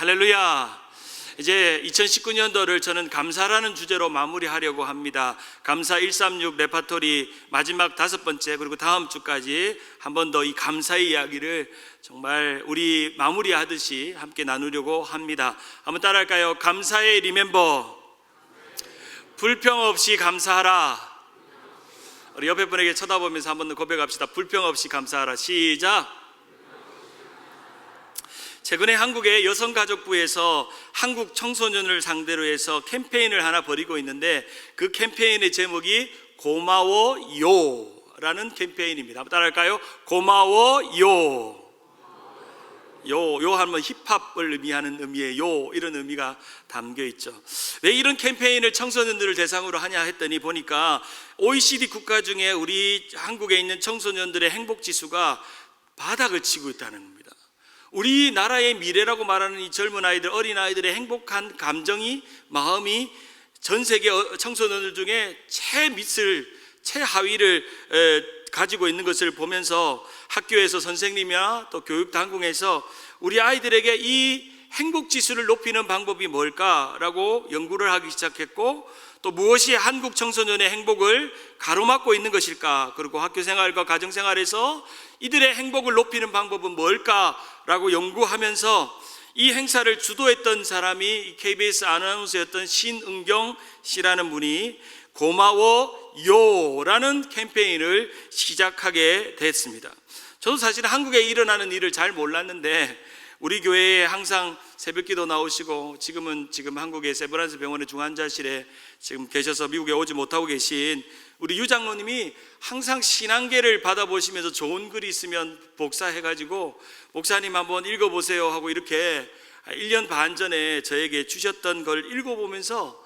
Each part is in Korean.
할렐루야. 이제 2019년도를 저는 감사라는 주제로 마무리하려고 합니다. 감사 136 레파토리 마지막 5번째, 그리고 다음 주까지 한 번 더 이 감사의 이야기를 정말 우리 마무리하듯이 함께 나누려고 합니다. 한번 따라할까요? 감사의 리멤버, 불평 없이 감사하라. 우리 옆에 분에게 쳐다보면서 한 번 더 고백합시다. 불평 없이 감사하라. 시작. 최근에 한국의 여성가족부에서 한국 청소년을 상대로 해서 캠페인을 하나 벌이고 있는데, 그 캠페인의 제목이 고마워요 라는 캠페인입니다. 한번 따라할까요? 고마워요. 요 하면 힙합을 의미하는 의미예요. 이런 의미가 담겨 있죠. 왜 이런 캠페인을 청소년들을 대상으로 하냐 했더니, 보니까 OECD 국가 중에 우리 한국에 있는 청소년들의 행복지수가 바닥을 치고 있다는 겁니다. 우리나라의 미래라고 말하는 이 젊은 아이들, 어린 아이들의 행복한 감정이, 마음이 전 세계 청소년들 중에 최하위를 가지고 있는 것을 보면서 학교에서 선생님이나 또 교육당국에서 우리 아이들에게 이 행복지수를 높이는 방법이 뭘까라고 연구를 하기 시작했고, 또 무엇이 한국 청소년의 행복을 가로막고 있는 것일까, 그리고 학교생활과 가정생활에서 이들의 행복을 높이는 방법은 뭘까라고 연구하면서 이 행사를 주도했던 사람이 KBS 아나운서였던 신은경 씨라는 분이 고마워요라는 캠페인을 시작하게 됐습니다. 저도 사실 한국에 일어나는 일을 잘 몰랐는데, 우리 교회에 항상 새벽기도 나오시고 지금 한국의 세브란스 병원의 중환자실에 지금 계셔서 미국에 오지 못하고 계신 우리 유 장로님이 항상 신앙계를 받아보시면서 좋은 글이 있으면 복사해가지고 목사님 한번 읽어보세요 하고 이렇게 1년 반 전에 저에게 주셨던 걸 읽어보면서,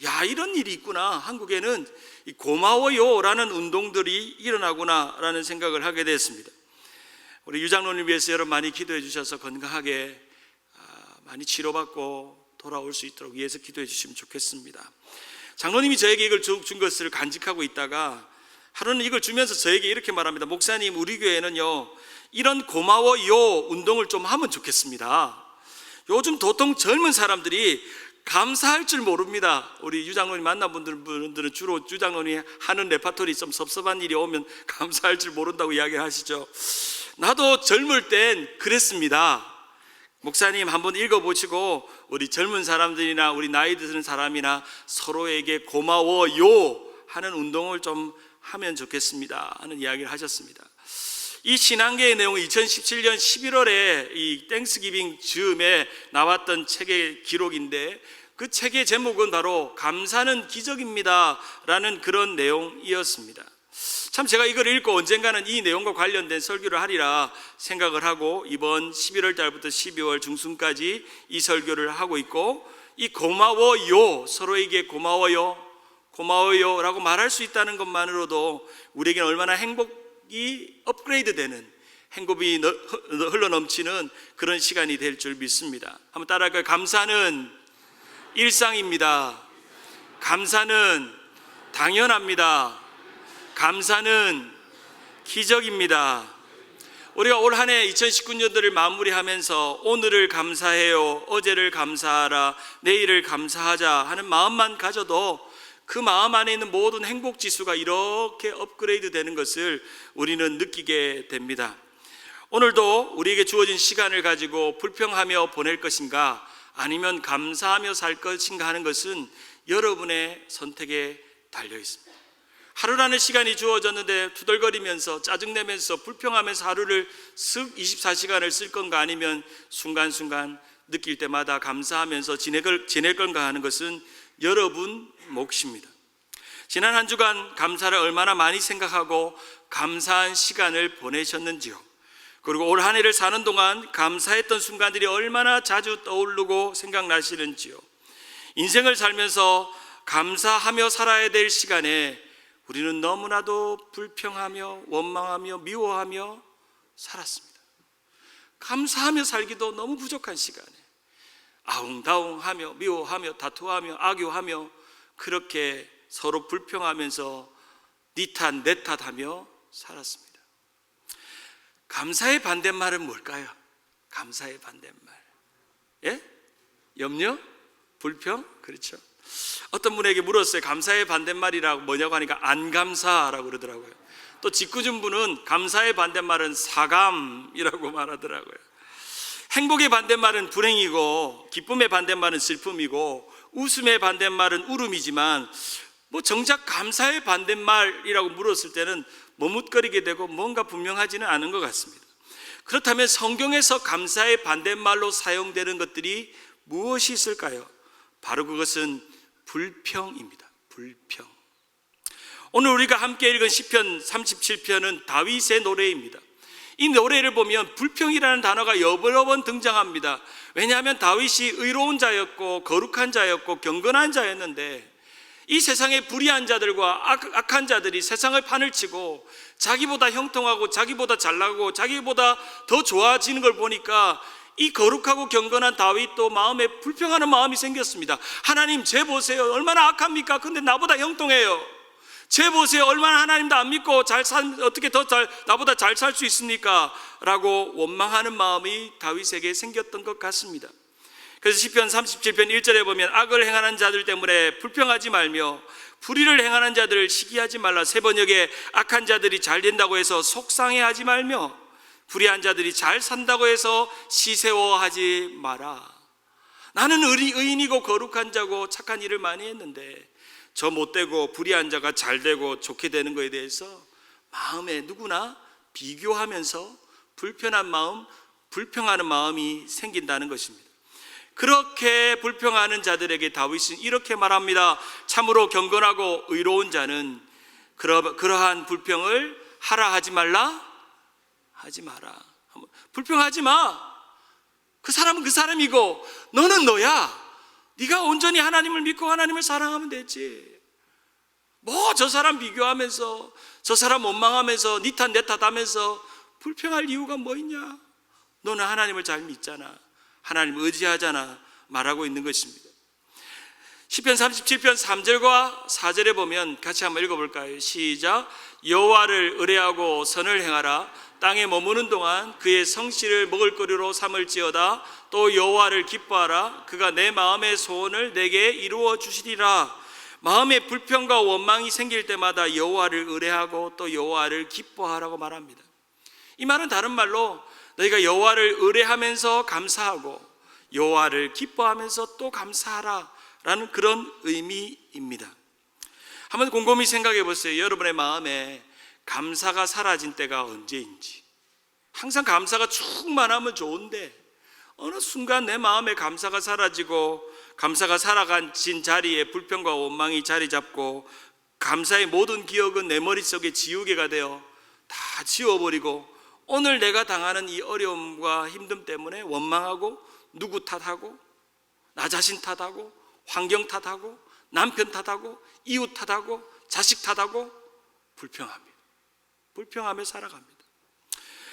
야, 이런 일이 있구나, 한국에는 이 고마워요 라는 운동들이 일어나구나 라는 생각을 하게 됐습니다. 우리 유 장로님 위해서 여러분 많이 기도해 주셔서 건강하게 많이 치료받고 돌아올 수 있도록 위해서 기도해 주시면 좋겠습니다. 장로님이 저에게 이걸 준 것을 간직하고 있다가 하루는 이걸 주면서 저에게 이렇게 말합니다. 목사님, 우리 교회는요, 이런 고마워요 운동을 좀 하면 좋겠습니다. 요즘 도통 젊은 사람들이 감사할 줄 모릅니다. 우리 유 장로님 만난 분들은 주로 유 장로님이 하는 레파토리 좀 섭섭한 일이 오면 감사할 줄 모른다고 이야기를 하시죠. 나도 젊을 땐 그랬습니다. 목사님 한번 읽어보시고 우리 젊은 사람들이나 우리 나이 드는 사람이나 서로에게 고마워요 하는 운동을 좀 하면 좋겠습니다 하는 이야기를 하셨습니다. 이 신앙계의 내용은 2017년 11월에 이 땡스기빙 즈음에 나왔던 책의 기록인데, 그 책의 제목은 바로 감사는 기적입니다 라는 그런 내용이었습니다. 참 제가 이걸 읽고 언젠가는 이 내용과 관련된 설교를 하리라 생각을 하고 이번 11월 달부터 12월 중순까지 이 설교를 하고 있고, 이 고마워요, 서로에게 고마워요 라고 말할 수 있다는 것만으로도 우리에게는 얼마나 행복이 업그레이드 되는, 행복이 흘러넘치는 그런 시간이 될 줄 믿습니다. 한번 따라할까요? 감사는 일상입니다. 감사는 당연합니다. 감사는 기적입니다. 우리가 올 한 해 2019년도를 마무리하면서 오늘을 감사해요, 어제를 감사하라, 내일을 감사하자 하는 마음만 가져도 그 마음 안에 있는 모든 행복지수가 이렇게 업그레이드 되는 것을 우리는 느끼게 됩니다. 오늘도 우리에게 주어진 시간을 가지고 불평하며 보낼 것인가, 아니면 감사하며 살 것인가 하는 것은 여러분의 선택에 달려 있습니다. 하루라는 시간이 주어졌는데 투덜거리면서 짜증내면서 불평하면서 하루를 쓱 24시간을 쓸 건가, 아니면 순간순간 느낄 때마다 감사하면서 지낼 건가 하는 것은 여러분 몫입니다. 지난 한 주간 감사를 얼마나 많이 생각하고 감사한 시간을 보내셨는지요, 그리고 올 한 해를 사는 동안 감사했던 순간들이 얼마나 자주 떠오르고 생각나시는지요. 인생을 살면서 감사하며 살아야 될 시간에 우리는 너무나도 불평하며 원망하며 미워하며 살았습니다. 감사하며 살기도 너무 부족한 시간에 아웅다웅하며 미워하며 다투하며 악유하며 그렇게 서로 불평하면서 니 탓 내 탓하며 살았습니다. 감사의 반대말은 뭘까요? 감사의 반대말, 예? 염려? 불평? 그렇죠. 어떤 분에게 물었어요. 감사의 반대말이라고 뭐냐고 하니까 안감사라고 그러더라고요. 또 짓궂은 분은 감사의 반대말은 사감이라고 말하더라고요. 행복의 반대말은 불행이고, 기쁨의 반대말은 슬픔이고, 웃음의 반대말은 울음이지만, 정작 감사의 반대말이라고 물었을 때는 머뭇거리게 되고 뭔가 분명하지는 않은 것 같습니다. 그렇다면 성경에서 감사의 반대말로 사용되는 것들이 무엇이 있을까요? 바로 그것은 불평입니다. 불평. 오늘 우리가 함께 읽은 시편 37편은 다윗의 노래입니다. 이 노래를 보면 불평이라는 단어가 여러 번 등장합니다. 왜냐하면 다윗이 의로운 자였고 거룩한 자였고 경건한 자였는데, 이 세상의 불의한 자들과 악한 자들이 세상을 판을 치고 자기보다 형통하고 자기보다 잘나고 자기보다 더 좋아지는 걸 보니까 이 거룩하고 경건한 다윗도 마음에 불평하는 마음이 생겼습니다. 하나님, 쟤 보세요. 얼마나 악합니까? 근데 나보다 형통해요. 쟤 보세요. 얼마나 하나님도 안 믿고 어떻게 나보다 잘 살 수 있습니까? 라고 원망하는 마음이 다윗에게 생겼던 것 같습니다. 그래서 시편 37편 1절에 보면 악을 행하는 자들 때문에 불평하지 말며 불의를 행하는 자들을 시기하지 말라. 새 번역에 악한 자들이 잘 된다고 해서 속상해하지 말며 불의한 자들이 잘 산다고 해서 시세워하지 마라. 나는 의인이고 거룩한 자고 착한 일을 많이 했는데 저 못되고 불의한 자가 잘 되고 좋게 되는 것에 대해서 마음에 누구나 비교하면서 불평하는 마음이 생긴다는 것입니다. 그렇게 불평하는 자들에게 다윗은 이렇게 말합니다. 참으로 경건하고 의로운 자는 그러한 불평을 하라 하지 말라? 하지 마라. 불평하지 마. 그 사람은 그 사람이고 너는 너야. 네가 온전히 하나님을 믿고 하나님을 사랑하면 되지. 저 사람 비교하면서 저 사람 원망하면서 니 탓 내 탓 하면서 불평할 이유가 뭐 있냐? 너는 하나님을 잘 믿잖아. 하나님 의지하잖아. 말하고 있는 것입니다. 시편 37편 3절과 4절에 보면 같이 한번 읽어볼까요? 시작. 여호와를 의뢰하고 선을 행하라. 땅에 머무는 동안 그의 성실을 먹을거리로 삼을지어다. 또 여호와를 기뻐하라. 그가 내 마음의 소원을 내게 이루어 주시리라. 마음에 불평과 원망이 생길 때마다 여호와를 의뢰하고 또 여호와를 기뻐하라고 말합니다. 이 말은 다른 말로 너희가 여호와를 의뢰하면서 감사하고 여호와를 기뻐하면서 또 감사하라 라는 그런 의미입니다. 한번 곰곰이 생각해 보세요. 여러분의 마음에 감사가 사라진 때가 언제인지. 항상 감사가 충만하면 좋은데 어느 순간 내 마음에 감사가 사라지고 감사가 사라진 자리에 불평과 원망이 자리 잡고 감사의 모든 기억은 내 머릿속에 지우개가 되어 다 지워버리고 오늘 내가 당하는 이 어려움과 힘듦 때문에 원망하고 누구 탓하고 나 자신 탓하고 환경 탓하고 남편 탓하고 이웃 탓하고 자식 탓하고 불평합니다. 불평하며 살아갑니다.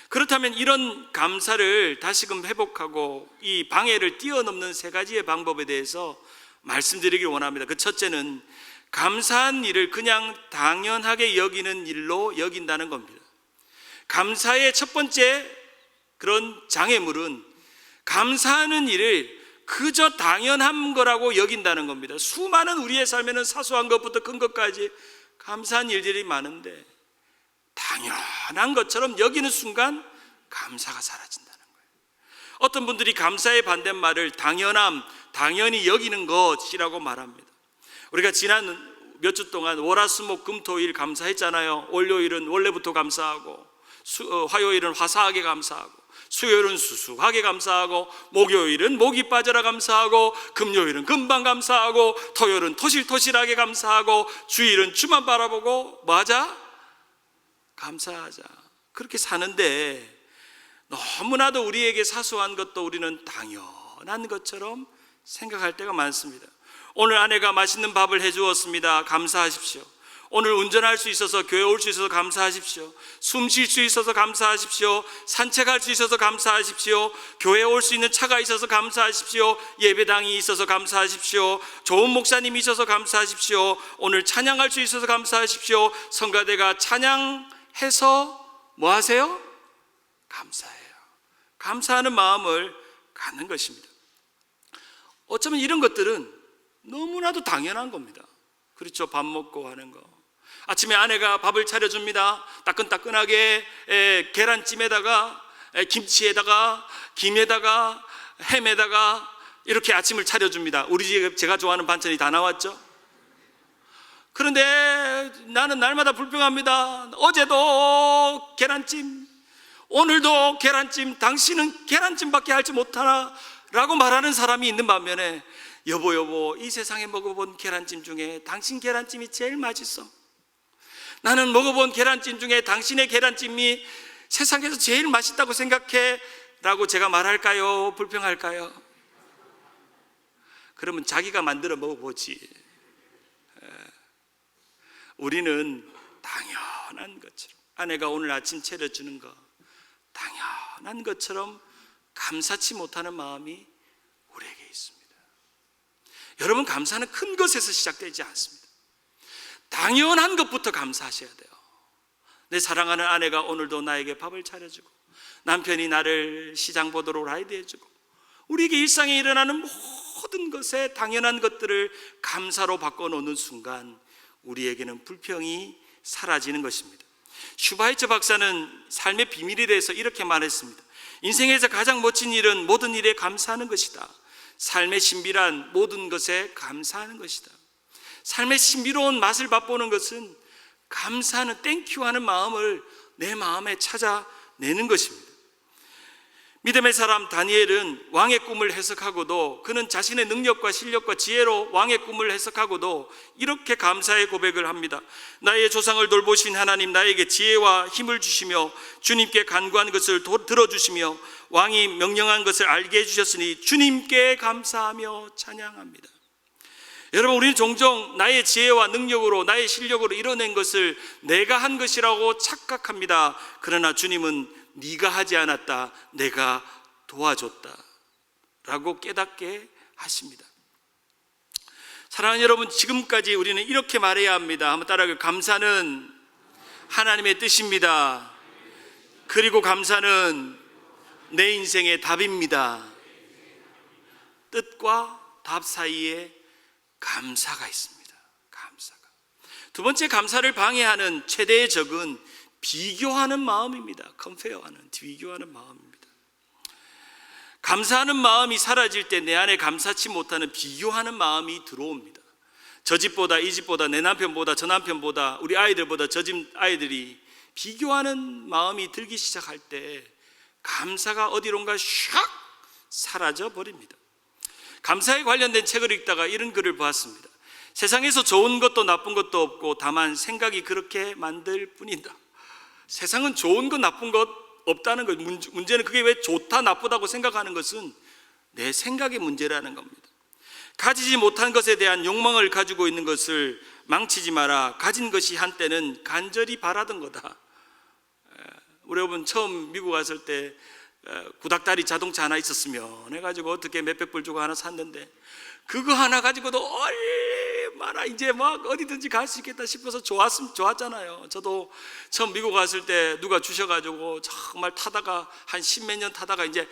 그렇다면 이런 감사를 다시금 회복하고 이 방해를 뛰어넘는 세 가지의 방법에 대해서 말씀드리길 원합니다. 그 첫째는 감사한 일을 그냥 당연하게 여기는 일로 여긴다는 겁니다. 감사의 첫 번째 그런 장애물은 감사하는 일을 그저 당연한 거라고 여긴다는 겁니다. 수많은 우리의 삶에는 사소한 것부터 큰 것까지 감사한 일들이 많은데 당연한 것처럼 여기는 순간 감사가 사라진다는 거예요. 어떤 분들이 감사의 반대말을 당연히 여기는 것이라고 말합니다. 우리가 지난 몇 주 동안 월화수목금토일 감사했잖아요. 월요일은 원래부터 감사하고 화요일은 화사하게 감사하고 수요일은 수수하게 감사하고 목요일은 목이 빠져라 감사하고 금요일은 금방 감사하고 토요일은 토실토실하게 감사하고 주일은 주만 바라보고 뭐하자? 감사하자. 그렇게 사는데 너무나도 우리에게 사소한 것도 우리는 당연한 것처럼 생각할 때가 많습니다. 오늘 아내가 맛있는 밥을 해주었습니다. 감사하십시오. 오늘 운전할 수 있어서 교회 올 수 있어서 감사하십시오. 숨 쉴 수 있어서 감사하십시오. 산책할 수 있어서 감사하십시오. 교회에 올 수 있는 차가 있어서 감사하십시오. 예배당이 있어서 감사하십시오. 좋은 목사님이 있어서 감사하십시오. 오늘 찬양할 수 있어서 감사하십시오. 성가대가 찬양해서 뭐 하세요? 감사해요. 감사하는 마음을 갖는 것입니다. 어쩌면 이런 것들은 너무나도 당연한 겁니다. 그렇죠? 밥 먹고 하는 거. 아침에 아내가 밥을 차려줍니다. 따끈따끈하게 계란찜에다가 김치에다가 김에다가 햄에다가 이렇게 아침을 차려줍니다. 우리 집에 제가 좋아하는 반찬이 다 나왔죠. 그런데 나는 날마다 불평합니다. 어제도 계란찜, 오늘도 계란찜, 당신은 계란찜밖에 알지 못하나? 라고 말하는 사람이 있는 반면에 여보 이 세상에 먹어본 계란찜 중에 당신 계란찜이 제일 맛있어. 나는 먹어본 계란찜 중에 당신의 계란찜이 세상에서 제일 맛있다고 생각해 라고 제가 말할까요? 불평할까요? 그러면 자기가 만들어 먹어보지. 우리는 당연한 것처럼, 아내가 오늘 아침 차려주는 거 당연한 것처럼 감사치 못하는 마음이 우리에게 있습니다. 여러분, 감사는 큰 것에서 시작되지 않습니다. 당연한 것부터 감사하셔야 돼요. 내 사랑하는 아내가 오늘도 나에게 밥을 차려주고, 남편이 나를 시장 보도록 라이드해주고, 우리에게 일상에 일어나는 모든 것에 당연한 것들을 감사로 바꿔놓는 순간 우리에게는 불평이 사라지는 것입니다. 슈바이처 박사는 삶의 비밀에 대해서 이렇게 말했습니다. 인생에서 가장 멋진 일은 모든 일에 감사하는 것이다. 삶의 신비란 모든 것에 감사하는 것이다. 삶의 신비로운 맛을 맛보는 것은 감사하는, 땡큐 하는 마음을 내 마음에 찾아내는 것입니다. 믿음의 사람 다니엘은 왕의 꿈을 해석하고도, 그는 자신의 능력과 실력과 지혜로 왕의 꿈을 해석하고도 이렇게 감사의 고백을 합니다. 나의 조상을 돌보신 하나님, 나에게 지혜와 힘을 주시며 주님께 간구한 것을 들어주시며 왕이 명령한 것을 알게 해주셨으니 주님께 감사하며 찬양합니다. 여러분, 우리는 종종 나의 지혜와 능력으로, 나의 실력으로 이뤄낸 것을 내가 한 것이라고 착각합니다. 그러나 주님은 네가 하지 않았다, 내가 도와줬다 라고 깨닫게 하십니다. 사랑하는 여러분, 지금까지 우리는 이렇게 말해야 합니다. 한번 따라하세요. 감사는 하나님의 뜻입니다. 그리고 감사는 내 인생의 답입니다. 뜻과 답 사이에 감사가 있습니다. 감사가. 두 번째, 감사를 방해하는 최대의 적은 비교하는 마음입니다. 컴페어하는, 비교하는 마음입니다. 감사하는 마음이 사라질 때 내 안에 감사치 못하는 비교하는 마음이 들어옵니다. 저 집보다, 이 집보다, 내 남편보다, 저 남편보다, 우리 아이들보다 저 집 아이들이 비교하는 마음이 들기 시작할 때 감사가 어디론가 샥 사라져 버립니다. 감사에 관련된 책을 읽다가 이런 글을 보았습니다. 세상에서 좋은 것도 나쁜 것도 없고 다만 생각이 그렇게 만들 뿐이다. 세상은 좋은 것 나쁜 것 없다는 것, 문제는 그게 왜 좋다 나쁘다고 생각하는 것은 내 생각의 문제라는 겁니다. 가지지 못한 것에 대한 욕망을 가지고 있는 것을 망치지 마라. 가진 것이 한때는 간절히 바라던 거다. 우리 여러분, 처음 미국 왔을 때 구닥다리 자동차 하나 있었으면 해가지고 어떻게 몇백 불 주고 하나 샀는데, 그거 하나 가지고도 얼마나 이제 막 어디든지 갈 수 있겠다 싶어서 좋았잖아요. 저도 처음 미국 왔을 때 누가 주셔가지고 정말 타다가 한 십몇 년 타다가 이제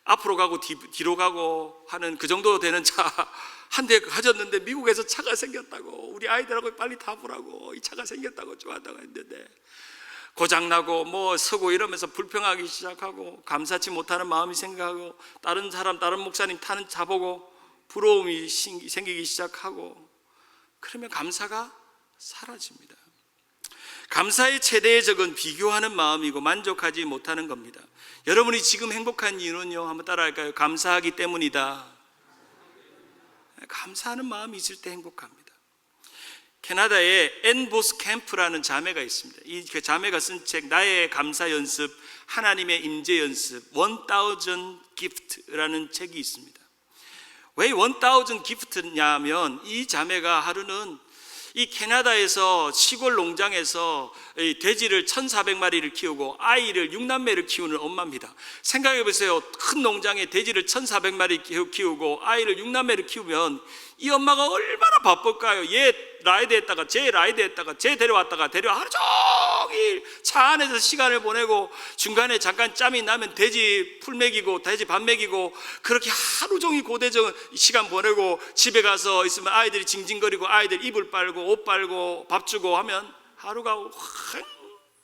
앞으로 가고 뒤로 가고 하는 그 정도 되는 차 한 대 가졌는데, 미국에서 차가 생겼다고 우리 아이들하고 빨리 타보라고 이 차가 생겼다고 좋아한다고 했는데 고장나고 뭐 서고 이러면서 불평하기 시작하고 감사치 못하는 마음이 생각하고, 다른 사람, 다른 목사님 타는 차 보고 부러움이 생기기 시작하고, 그러면 감사가 사라집니다. 감사의 최대의 적은 비교하는 마음이고 만족하지 못하는 겁니다. 여러분이 지금 행복한 이유는요, 한번 따라할까요? 감사하기 때문이다. 감사하는 마음이 있을 때 행복합니다. 캐나다에 앤 보스 캠프라는 자매가 있습니다. 이 자매가 쓴 책, 나의 감사 연습, 하나님의 임재 연습, 1000 gift라는 책이 있습니다. 왜 1000 gift냐면, 이 자매가 하루는 이 캐나다에서 시골 농장에서 돼지를 1400마리를 키우고 아이를 6남매를 키우는 엄마입니다. 생각해 보세요. 큰 농장에 돼지를 1400마리 키우고 아이를 6남매를 키우면 이 엄마가 얼마나 바쁠까요? 얘 라이드 했다가 쟤 라이드 했다가 쟤 데려왔다가 하루 종일 차 안에서 시간을 보내고 중간에 잠깐 짬이 나면 돼지 풀 먹이고 돼지 밥 먹이고 그렇게 하루 종일 고대적 시간 보내고 집에 가서 있으면 아이들이 징징거리고 아이들 이불 빨고 옷 빨고 밥 주고 하면 하루가 확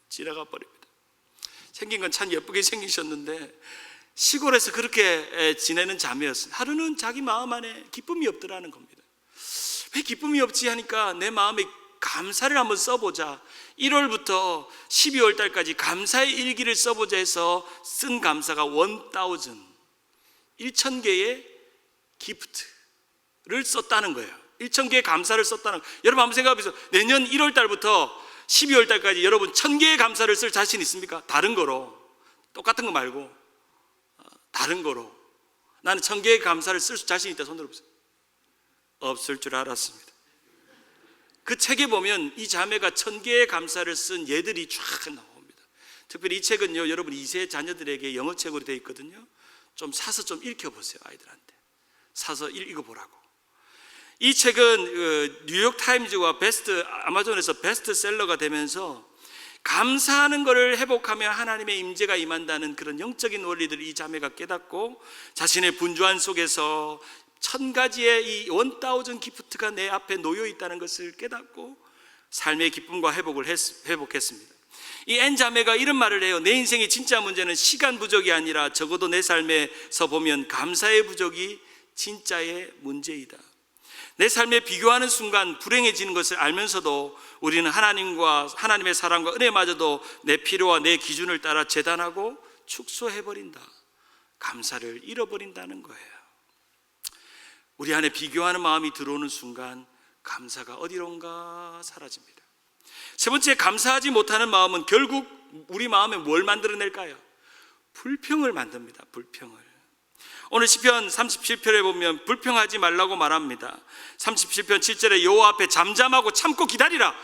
지나가 버립니다. 생긴 건 참 예쁘게 생기셨는데 시골에서 그렇게 지내는 자매였어요. 하루는 자기 마음 안에 기쁨이 없더라는 겁니다. 왜 기쁨이 없지 하니까 내 마음에 감사를 한번 써보자. 1월부터 12월 달까지 감사의 일기를 써보자 해서 쓴 감사가 1000개의 기프트를 썼다는 거예요. 1000개의 감사를 썼다는 거예요. 여러분 한번 생각해보세요. 내년 1월 달부터 12월 달까지 여러분 1000개의 감사를 쓸 자신 있습니까? 다른 거로, 똑같은 거 말고 다른 거로. 나는 1000개의 감사를 쓸 자신 있다. 손 들어보세요. 없을 줄 알았습니다. 그 책에 보면 이 자매가 1000개의 감사를 쓴 예들이 쫙 나옵니다. 특별히 이 책은요, 여러분 2세 자녀들에게 영어책으로 되어 있거든요. 좀 사서 좀 읽혀보세요. 아이들한테 사서 읽어보라고. 이 책은 뉴욕타임즈와 아마존에서 베스트셀러가 되면서 감사하는 것을 회복하며 하나님의 임재가 임한다는 그런 영적인 원리들을 이 자매가 깨닫고 자신의 분주한 속에서 1000가지의 이 1000 기프트가 내 앞에 놓여 있다는 것을 깨닫고 삶의 기쁨과 회복했습니다. 이 앤 자매가 이런 말을 해요. 내 인생의 진짜 문제는 시간 부족이 아니라 적어도 내 삶에서 보면 감사의 부족이 진짜의 문제이다. 내 삶에 비교하는 순간 불행해지는 것을 알면서도 우리는 하나님의 사랑과 은혜마저도 내 필요와 내 기준을 따라 재단하고 축소해버린다. 감사를 잃어버린다는 거예요. 우리 안에 비교하는 마음이 들어오는 순간 감사가 어디론가 사라집니다. 세 번째, 감사하지 못하는 마음은 결국 우리 마음에 뭘 만들어낼까요? 불평을 만듭니다. 불평을. 오늘 시편 37편에 보면 불평하지 말라고 말합니다. 37편 7절에 여호와 앞에 잠잠하고 참고 기다리라.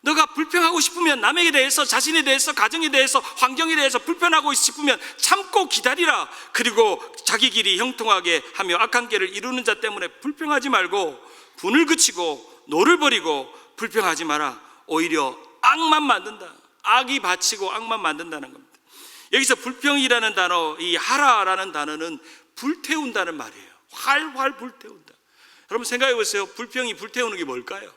너가 불평하고 싶으면 남에게 대해서, 자신에 대해서, 가정에 대해서, 환경에 대해서 불평하고 싶으면 참고 기다리라. 그리고 자기 길이 형통하게 하며 악한 길을 이루는 자 때문에 불평하지 말고 분을 그치고 노를 버리고 불평하지 마라. 오히려 악만 만든다. 악이 바치고 악만 만든다는 겁니다. 여기서 불평이라는 단어, 이 하라라는 단어는 불태운다는 말이에요. 활활 불태운다. 여러분 생각해 보세요. 불평이 불태우는 게 뭘까요?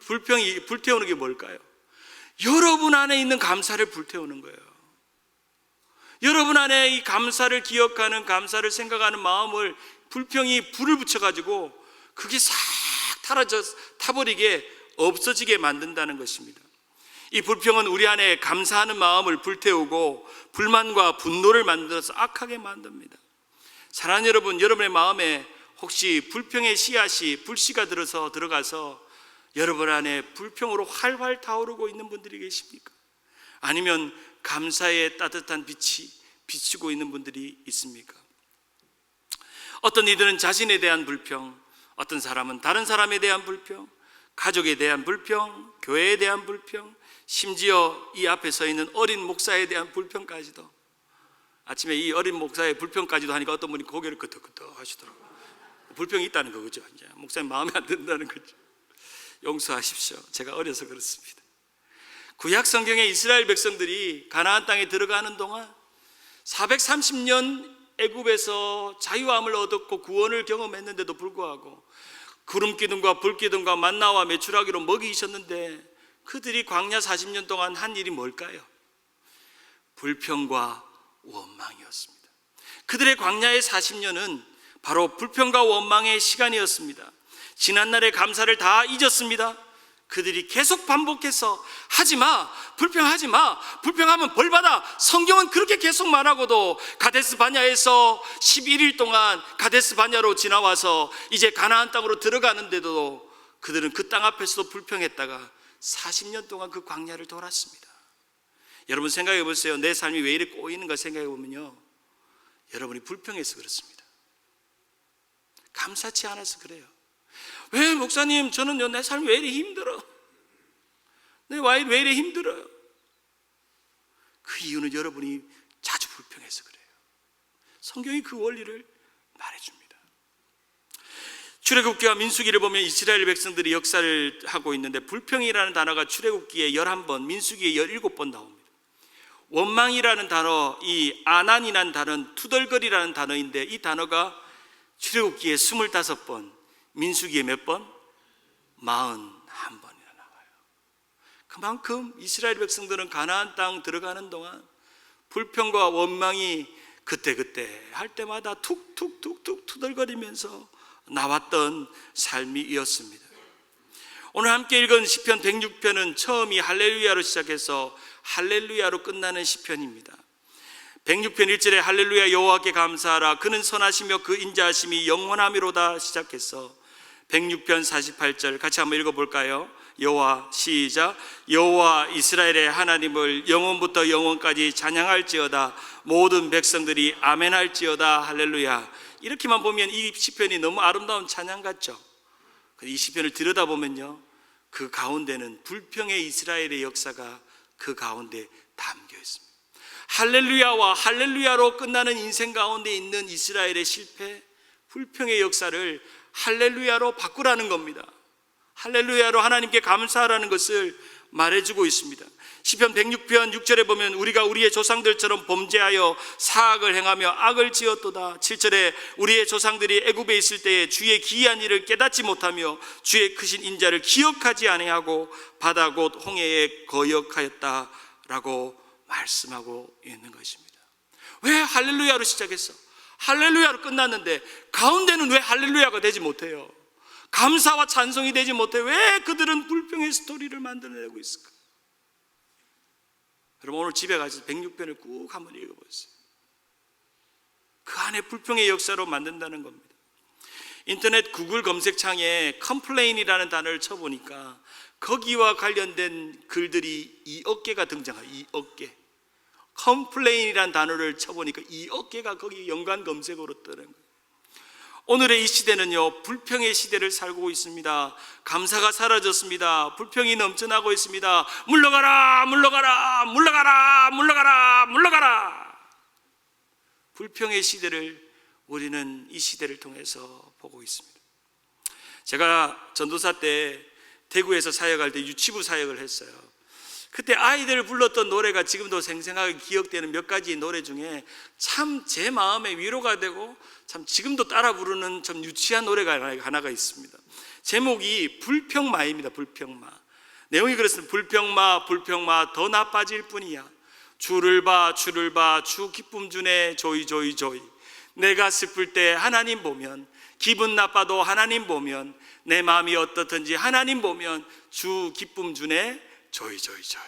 불평이 불태우는 게 뭘까요? 여러분 안에 있는 감사를 불태우는 거예요. 여러분 안에 이 감사를 기억하는, 감사를 생각하는 마음을 불평이 불을 붙여가지고 그게 싹 타버리게 없어지게 만든다는 것입니다. 이 불평은 우리 안에 감사하는 마음을 불태우고 불만과 분노를 만들어서 악하게 만듭니다. 사랑하는 여러분, 여러분의 마음에 혹시 불평의 씨앗이, 불씨가 들어가서 여러분 안에 불평으로 활활 타오르고 있는 분들이 계십니까? 아니면 감사의 따뜻한 빛이 비추고 있는 분들이 있습니까? 어떤 이들은 자신에 대한 불평, 어떤 사람은 다른 사람에 대한 불평, 가족에 대한 불평, 교회에 대한 불평, 심지어 이 앞에 서 있는 어린 목사에 대한 불평까지도. 아침에 이 어린 목사의 불평까지도 하니까 어떤 분이 고개를 끄덕끄덕 하시더라고요. 불평이 있다는 거죠. 이제 목사님 마음에 안 든다는 거죠. 용서하십시오. 제가 어려서 그렇습니다. 구약 성경의 이스라엘 백성들이 가나안 땅에 들어가는 동안 430년 애굽에서 자유함을 얻었고 구원을 경험했는데도 불구하고 구름 기둥과 불 기둥과 만나와 메추라기로 먹이셨는데 그들이 광야 40년 동안 한 일이 뭘까요? 불평과 원망이었습니다. 그들의 광야의 40년은 바로 불평과 원망의 시간이었습니다. 지난날의 감사를 다 잊었습니다. 그들이 계속 반복해서 하지마, 불평하지마, 불평하면 벌받아. 성경은 그렇게 계속 말하고도 가데스 바냐에서 11일 동안 가데스 바냐로 지나와서 이제 가나안 땅으로 들어가는데도 그들은 그 땅 앞에서도 불평했다가 40년 동안 그 광야를 돌았습니다. 여러분 생각해 보세요. 내 삶이 왜 이렇게 꼬이는가 생각해 보면요, 여러분이 불평해서 그렇습니다. 감사치 않아서 그래요. 왜 목사님, 저는요 내 삶이 왜 이렇게 힘들어? 왜 이렇게 힘들어요? 그 이유는 여러분이 자주 불평해서 그래요. 성경이 그 원리를 말해줍니다. 출애굽기와 민수기를 보면 이스라엘 백성들이 역사를 하고 있는데 불평이라는 단어가 출애굽기에 11번, 민수기에 17번 나옵니다. 원망이라는 단어, 이 아난이라는 단어는 투덜거리라는 단어인데 이 단어가 출애굽기에 25번, 민수기에 몇 번? 41번이나 나와요. 그만큼 이스라엘 백성들은 가나안 땅 들어가는 동안 불평과 원망이 그때그때 할 때마다 툭툭툭툭 투덜거리면서 나왔던 삶이었습니다. 오늘 함께 읽은 시편 106편은 처음이 할렐루야로 시작해서 할렐루야로 끝나는 시편입니다. 106편 1절에 할렐루야 여호와께 감사하라 그는 선하시며 그 인자하심이 영원하미로다 시작해서 106편 48절 같이 한번 읽어볼까요? 여호와 시작. 여호와 이스라엘의 하나님을 영원부터 영원까지 찬양할지어다 모든 백성들이 아멘할지어다 할렐루야. 이렇게만 보면 이 시편이 너무 아름다운 찬양 같죠? 이 시편을 들여다보면요 그 가운데는 불평의 이스라엘의 역사가 그 가운데 담겨 있습니다. 할렐루야와 할렐루야로 끝나는 인생 가운데 있는 이스라엘의 실패, 불평의 역사를 할렐루야로 바꾸라는 겁니다. 할렐루야로 하나님께 감사하라는 것을 말해주고 있습니다. 시편 106편 6절에 보면 우리가 우리의 조상들처럼 범죄하여 사악을 행하며 악을 지었도다. 7절에 우리의 조상들이 애굽에 있을 때에 주의 기이한 일을 깨닫지 못하며 주의 크신 인자를 기억하지 아니하고 바다 곧 홍해에 거역하였다라고 말씀하고 있는 것입니다. 왜 할렐루야로 시작했어? 할렐루야로 끝났는데 가운데는 왜 할렐루야가 되지 못해요? 감사와 찬송이 되지 못해 왜 그들은 불평의 스토리를 만들어내고 있을까? 여러분 오늘 집에 가서 106편을 꾹 한번 읽어보세요. 그 안에 불평의 역사로 만든다는 겁니다. 인터넷 구글 검색창에 컴플레인이라는 단어를 쳐보니까 거기와 관련된 글들이 2억 개가 등장해요. 2억 개. 컴플레인이라는 단어를 쳐보니까 2억 개가 거기 연관 검색어로 뜨는 거예요. 오늘의 이 시대는요 불평의 시대를 살고 있습니다. 감사가 사라졌습니다. 불평이 넘쳐나고 있습니다. 물러가라 물러가라 물러가라 물러가라 물러가라. 불평의 시대를 우리는 이 시대를 통해서 보고 있습니다. 제가 전도사 때 대구에서 사역할 때 유치부 사역을 했어요. 그때 아이들 불렀던 노래가 지금도 생생하게 기억되는 몇 가지 노래 중에 참 제 마음에 위로가 되고 참 지금도 따라 부르는 참 유치한 노래가 하나가 있습니다. 제목이 불평마입니다. 불평마. 내용이 그렇습니다. 불평마 불평마 더 나빠질 뿐이야. 주를 봐 주를 봐 주 기쁨 주네 조이 조이 조이. 내가 슬플 때 하나님 보면 기분 나빠도 하나님 보면 내 마음이 어떻든지 하나님 보면 주 기쁨 주네 조이 조이 조이.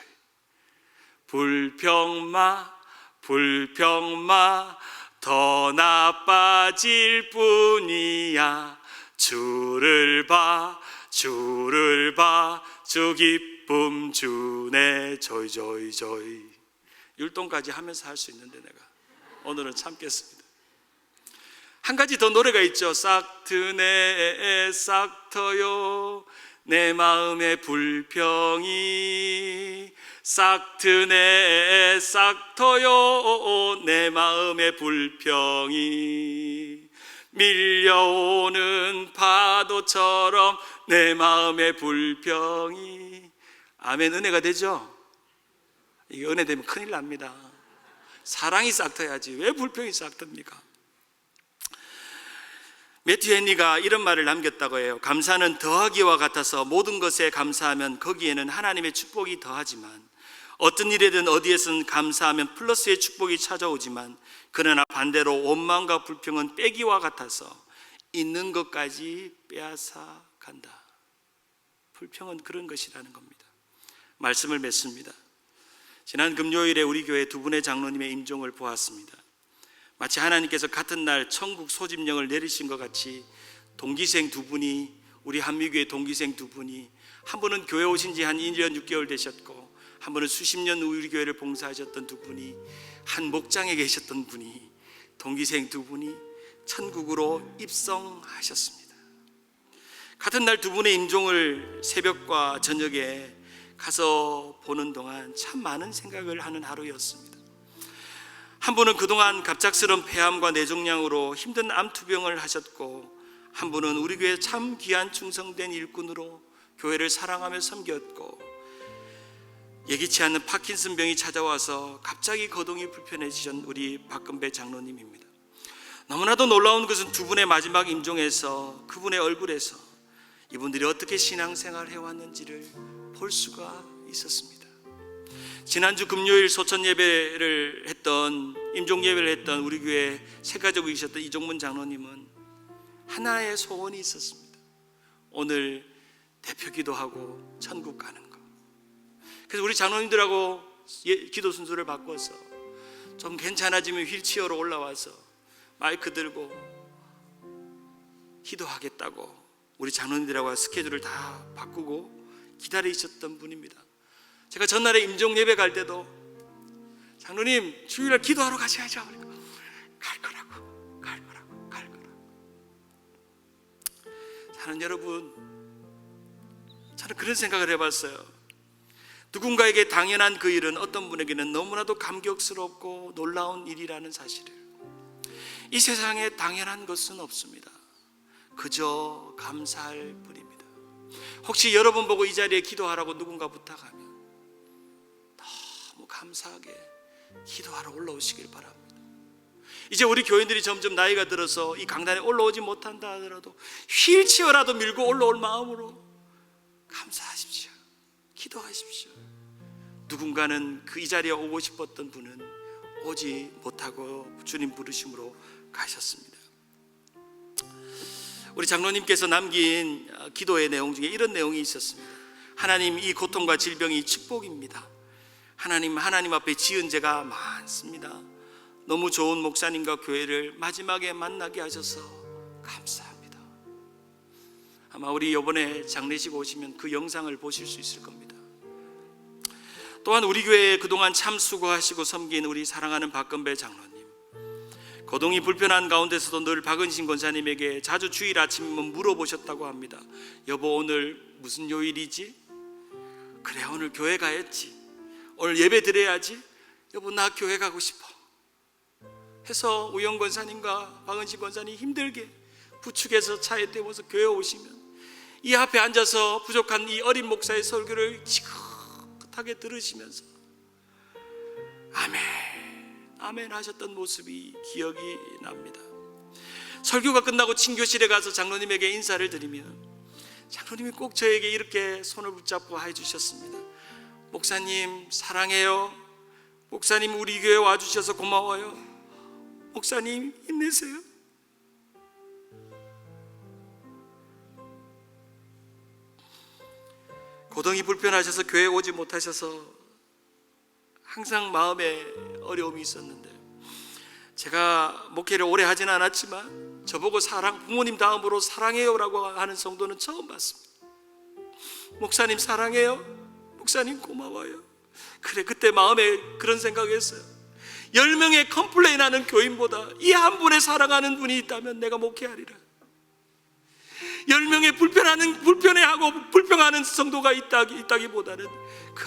불평마 불평마 더 나빠질 뿐이야. 주를 봐 주를 봐 주 기쁨 주네 조이 조이 조이. 율동까지 하면서 할 수 있는데 내가 오늘은 참겠습니다. 한 가지 더 노래가 있죠. 싹 트네 싹 터요 내 마음의 불평이 싹 트네 싹 터요 내 마음의 불평이 밀려오는 파도처럼 내 마음의 불평이. 아멘. 은혜가 되죠? 이게 은혜 되면 큰일 납니다. 사랑이 싹 터야지 왜 불평이 싹 틉니까? 매튜 헨리가 이런 말을 남겼다고 해요. 감사는 더하기와 같아서 모든 것에 감사하면 거기에는 하나님의 축복이 더하지만 어떤 일에든 어디에든 감사하면 플러스의 축복이 찾아오지만 그러나 반대로 원망과 불평은 빼기와 같아서 있는 것까지 빼앗아 간다. 불평은 그런 것이라는 겁니다. 말씀을 맺습니다. 지난 금요일에 우리 교회 두 분의 장로님의 임종을 보았습니다. 마치 하나님께서 같은 날 천국 소집령을 내리신 것 같이 동기생 두 분이, 우리 한미교회 동기생 두 분이, 한 분은 교회 오신 지 한 1년 6개월 되셨고 한 분은 수십 년 우리 교회를 봉사하셨던 두 분이, 한 목장에 계셨던 분이, 동기생 두 분이 천국으로 입성하셨습니다. 같은 날 두 분의 임종을 새벽과 저녁에 가서 보는 동안 참 많은 생각을 하는 하루였습니다. 한 분은 그동안 갑작스러운 폐암과 뇌종양으로 힘든 암투병을 하셨고 한 분은 우리 교회 참 귀한 충성된 일꾼으로 교회를 사랑하며 섬겼고, 예기치 않는 파킨슨 병이 찾아와서 갑자기 거동이 불편해지신 우리 박근배 장로님입니다. 너무나도 놀라운 것은 두 분의 마지막 임종에서 그분의 얼굴에서 이분들이 어떻게 신앙생활을 해왔는지를 볼 수가 있었습니다. 지난주 금요일 소천 예배를 했던, 임종 예배를 했던 우리 교회 새가족이셨던 이종문 장로님은 하나의 소원이 있었습니다. 오늘 대표 기도하고 천국 가는 거. 그래서 우리 장로님들하고 기도 순서를 바꿔서 좀 괜찮아지면 휠체어로 올라와서 마이크 들고 기도하겠다고 우리 장로님들하고 스케줄을 다 바꾸고 기다리셨던 분입니다. 제가 전날에 임종 예배 갈 때도 장로님 주일날 기도하러 가셔야죠. 갈 거라고. 사는 여러분, 저는 그런 생각을 해봤어요. 누군가에게 당연한 그 일은 어떤 분에게는 너무나도 감격스럽고 놀라운 일이라는 사실을, 이 세상에 당연한 것은 없습니다. 그저 감사할 뿐입니다. 혹시 여러분 보고 이 자리에 기도하라고 누군가 부탁하면 너무 감사하게 기도하러 올라오시길 바랍니다. 이제 우리 교인들이 점점 나이가 들어서 이 강단에 올라오지 못한다 하더라도 휠체어라도 밀고 올라올 마음으로 감사하십시오. 기도하십시오. 누군가는 그 이 자리에 오고 싶었던 분은 오지 못하고 주님 부르심으로 가셨습니다. 우리 장로님께서 남긴 기도의 내용 중에 이런 내용이 있었습니다. 하나님, 이 고통과 질병이 축복입니다. 하나님 앞에 지은 죄가 많습니다. 너무 좋은 목사님과 교회를 마지막에 만나게 하셔서 감사합니다. 아마 우리 이번에 장례식 오시면 그 영상을 보실 수 있을 겁니다. 또한 우리 교회에 그동안 참 수고하시고 섬긴 우리 사랑하는 박근배 장로님, 거동이 불편한 가운데서도 늘 박은신 권사님에게 자주 주일 아침이면 물어보셨다고 합니다. 여보, 오늘 무슨 요일이지? 그래, 오늘 교회 가야지. 오늘 예배 드려야지. 여보, 나 교회 가고 싶어 해서 우영 권사님과 박은신 권사님 힘들게 부축해서 차에 태워서 교회 오시면 이 앞에 앉아서 부족한 이 어린 목사의 설교를 지긋하게 들으시면서 아멘, 아멘 하셨던 모습이 기억이 납니다. 설교가 끝나고 친교실에 가서 장로님에게 인사를 드리면 장로님이 꼭 저에게 이렇게 손을 붙잡고 해주셨습니다. 목사님 사랑해요. 목사님 우리 교회 와주셔서 고마워요. 목사님 힘내세요. 고동이 불편하셔서 교회 오지 못하셔서 항상 마음에 어려움이 있었는데, 제가 목회를 오래 하진 않았지만 저보고 부모님 다음으로 사랑해요라고 하는 성도는 처음 봤습니다. 목사님 사랑해요. 목사님 고마워요. 그래, 그때 마음에 그런 생각했어요. 10명의 컴플레인하는 교인보다 이 한 분의 사랑하는 분이 있다면 내가 목회하리라. 10명의 불편해하고 불평하는 성도가 있다기보다는 그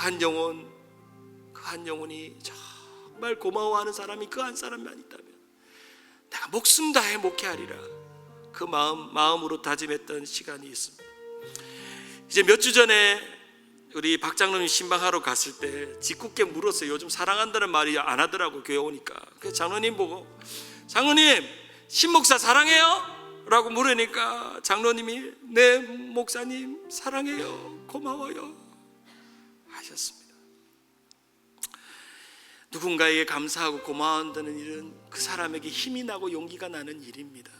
한 영혼이 정말 고마워하는 사람이 그 한 사람만 있다면 내가 목숨 다해 목회하리라. 그 마음으로 다짐했던 시간이 있습니다. 이제 몇 주 전에 우리 박 장로님 신방하러 갔을 때 짓궂게 물었어요. 요즘 사랑한다는 말이 안 하더라고, 교회 오니까. 그래서 장로님 보고, 장로님 신목사 사랑해요? 라고 물으니까 장로님이 네 목사님 사랑해요, 고마워요 하셨습니다. 누군가에게 감사하고 고마워한다는 일은 그 사람에게 힘이 나고 용기가 나는 일입니다.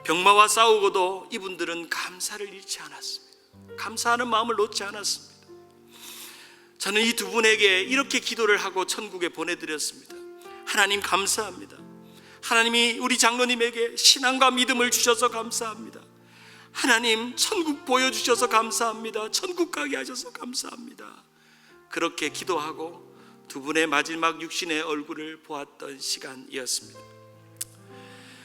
병마와 싸우고도 이분들은 감사를 잃지 않았습니다. 감사하는 마음을 놓지 않았습니다. 저는 이 두 분에게 이렇게 기도를 하고 천국에 보내드렸습니다. 하나님 감사합니다. 하나님이 우리 장로님에게 신앙과 믿음을 주셔서 감사합니다. 하나님 천국 보여주셔서 감사합니다. 천국 가게 하셔서 감사합니다. 그렇게 기도하고 두 분의 마지막 육신의 얼굴을 보았던 시간이었습니다.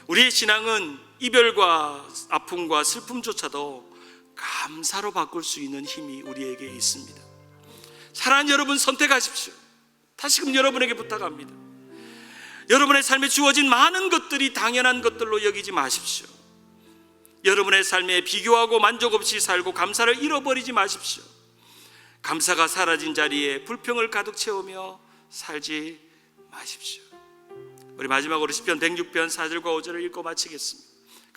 우리의 신앙은 이별과 아픔과 슬픔조차도 감사로 바꿀 수 있는 힘이 우리에게 있습니다. 사랑하는 여러분, 선택하십시오. 다시금 여러분에게 부탁합니다. 여러분의 삶에 주어진 많은 것들이 당연한 것들로 여기지 마십시오. 여러분의 삶에 비교하고 만족 없이 살고 감사를 잃어버리지 마십시오. 감사가 사라진 자리에 불평을 가득 채우며 살지 마십시오. 우리 마지막으로 시편 106편 4절과 5절을 읽고 마치겠습니다.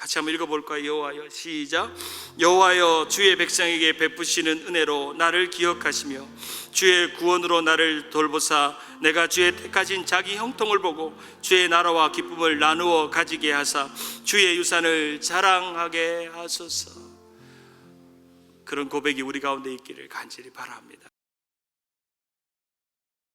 같이 한번 읽어볼까요? 여호와여, 시작. 여호와여, 주의 백성에게 베푸시는 은혜로 나를 기억하시며 주의 구원으로 나를 돌보사 내가 주의 택하신 자기 형통을 보고 주의 나라와 기쁨을 나누어 가지게 하사 주의 유산을 자랑하게 하소서. 그런 고백이 우리 가운데 있기를 간절히 바랍니다.